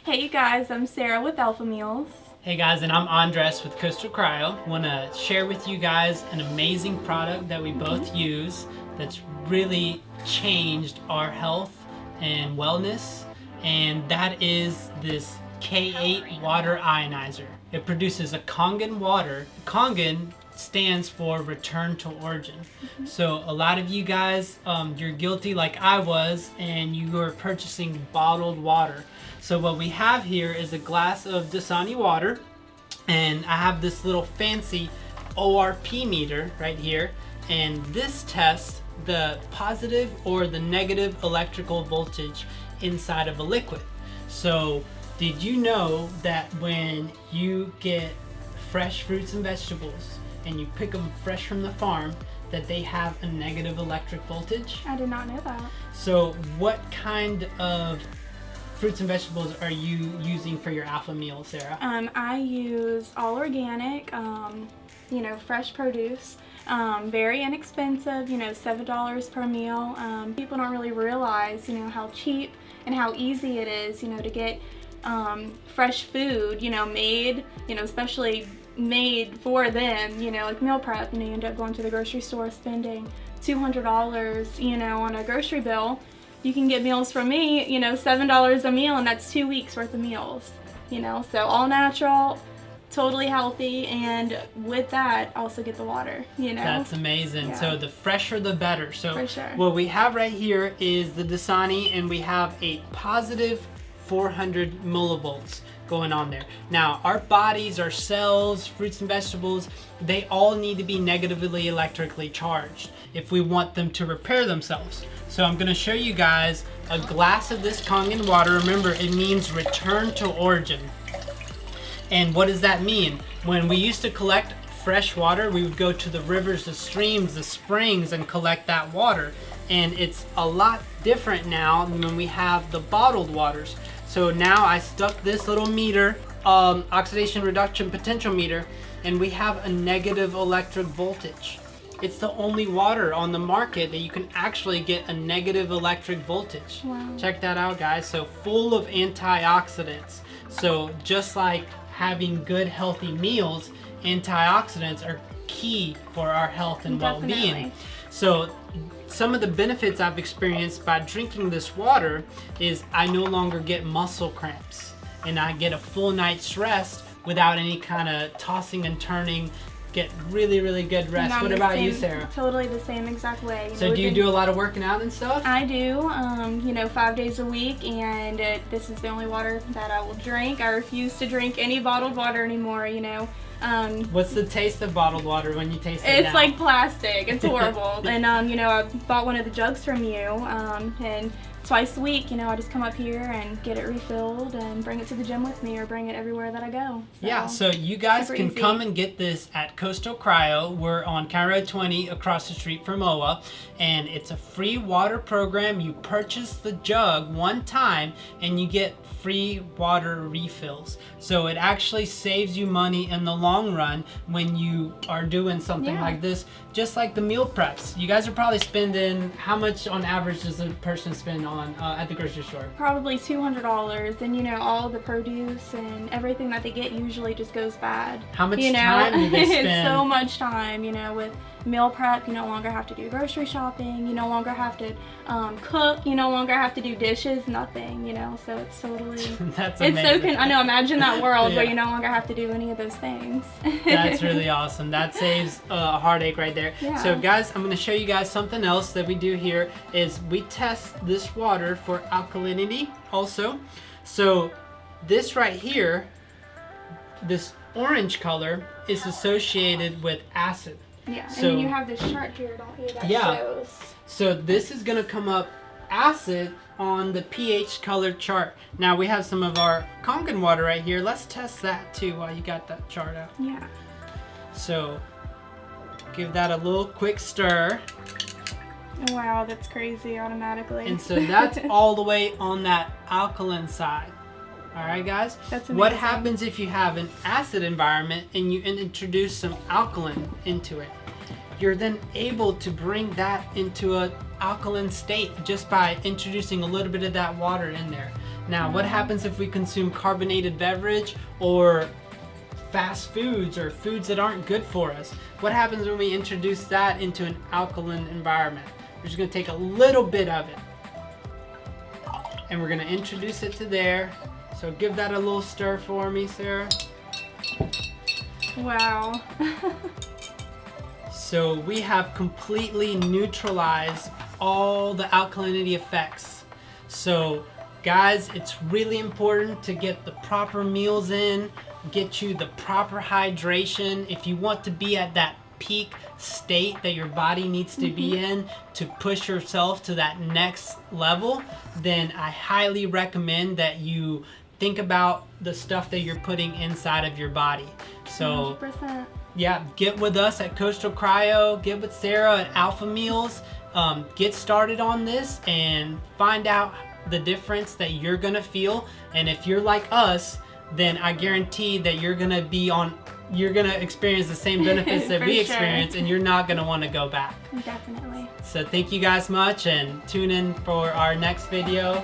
Hey you guys, I'm Sarah with Alpha Meals. Hey guys, and I'm Andres with Coastal Cryo. Want to share with you guys an amazing product that we both use that's really changed our health and wellness, and that is this K8 water ionizer. It produces a Kangen water. Kangen stands for return to origin. So a lot of you guys, you're guilty like I was, and you are purchasing bottled water. So what we have here is a glass of Dasani water, and I have this little fancy ORP meter right here, and this tests the positive or the negative electrical voltage inside of a liquid. So did you know that when you get fresh fruits and vegetables and you pick them fresh from the farm, that they have a negative electric voltage? I did not know that. So what kind of fruits and vegetables are you using for your alpha meal, Sarah? I use all organic, fresh produce, very inexpensive, $7 per meal. People don't really realize, how cheap and how easy it is, to get fresh food, made, especially made for them, like meal prep. You end up going to the grocery store spending $200, on a grocery bill. You can get meals from me, $7 a meal, and that's 2 weeks worth of meals, so all natural, totally healthy, and with that also get the water, That's amazing. Yeah. So the fresher the better. So For sure. what we have right here is the Dasani, and we have a positive 400 millivolts going on there. Now our bodies, our cells, fruits and vegetables, they all need to be negatively electrically charged if we want them to repair themselves. So I'm going to show you guys a glass of this Kangen water. Remember, it means return to origin. And what does that mean? When we used to collect fresh water, we would go to the rivers, the streams, the springs, and collect that water. And it's a lot different now when we have the bottled waters. So now I stuck this little meter, oxidation reduction potential meter, and we have a negative electric voltage. It's the only water on the market that you can actually get a negative electric voltage. Wow. Check that out, guys. So full of antioxidants. So just like having good healthy meals, antioxidants are key for our health and well-being. Definitely. So some of the benefits I've experienced by drinking this water is I no longer get muscle cramps, and I get a full night's rest without any kind of tossing and turning. Get really, really good rest. And what I'm about the you, same, Sarah? Totally the same exact way. So do you do a lot of working out and stuff? I do, 5 days a week, and this is the only water that I will drink. I refuse to drink any bottled water anymore, What's the taste of bottled water when you taste it It's now? like plastic. It's horrible. And, I bought one of the jugs from you, and twice a week, I just come up here and get it refilled and bring it to the gym with me or bring it everywhere that I go. Yeah, so you guys super can easy. come and get this at Coastal Cryo. We're on County Road 20 across the street from OWA, and it's a free water program. You purchase the jug one time and you get free water refills. So it actually saves you money in the long run when you are doing something Yeah. like this, just like the meal preps. You guys are probably spending, how much on average does a person spend on at the grocery store? Probably $200, and all the produce and everything that they get usually just goes bad. How much time do they spend? It's so much time, with meal prep. You no longer have to do grocery shopping. You no longer have to cook. You no longer have to do dishes. Nothing. So it's totally. That's It's amazing. so. I know. Imagine that world where Yeah. you no longer have to do any of those things. That's really awesome. That saves a heartache right there. Yeah. So guys, I'm going to show you guys something else that we do here is we test this water for alkalinity also. So this right here, this orange color is associated with acid. Yeah. So- and you have this chart here, don't you? That Yeah. shows. So this is going to come up acid on the pH color chart. Now we have some of our Kangen water right here. Let's test that too while you got that chart out. Yeah. So give that a little quick stir. Wow, that's crazy automatically. And so that's all the way on that alkaline side. All right, guys? That's What amazing. happens if you have an acid environment and you introduce some alkaline into it? You're then able to bring that into an alkaline state just by introducing a little bit of that water in there. Now, what happens if we consume carbonated beverage or fast foods or foods that aren't good for us? What happens when we introduce that into an alkaline environment? We're just gonna take a little bit of it and we're gonna introduce it to there. So give that a little stir for me, Sarah. Wow. So we have completely neutralized all the alkalinity effects. So guys, it's really important to get the proper meals in, get you the proper hydration. If you want to be at that peak state that your body needs to be in to push yourself to that next level, then I highly recommend that you think about the stuff that you're putting inside of your body. So 100%. yeah, get with us at Coastal Cryo, get with Sarah at Alpha Meals, get started on this and find out the difference that you're gonna feel. And if you're like us, then I guarantee that you're gonna experience the same benefits that we experience, and you're not gonna wanna go back. Definitely. So thank you guys much, and tune in for our next video.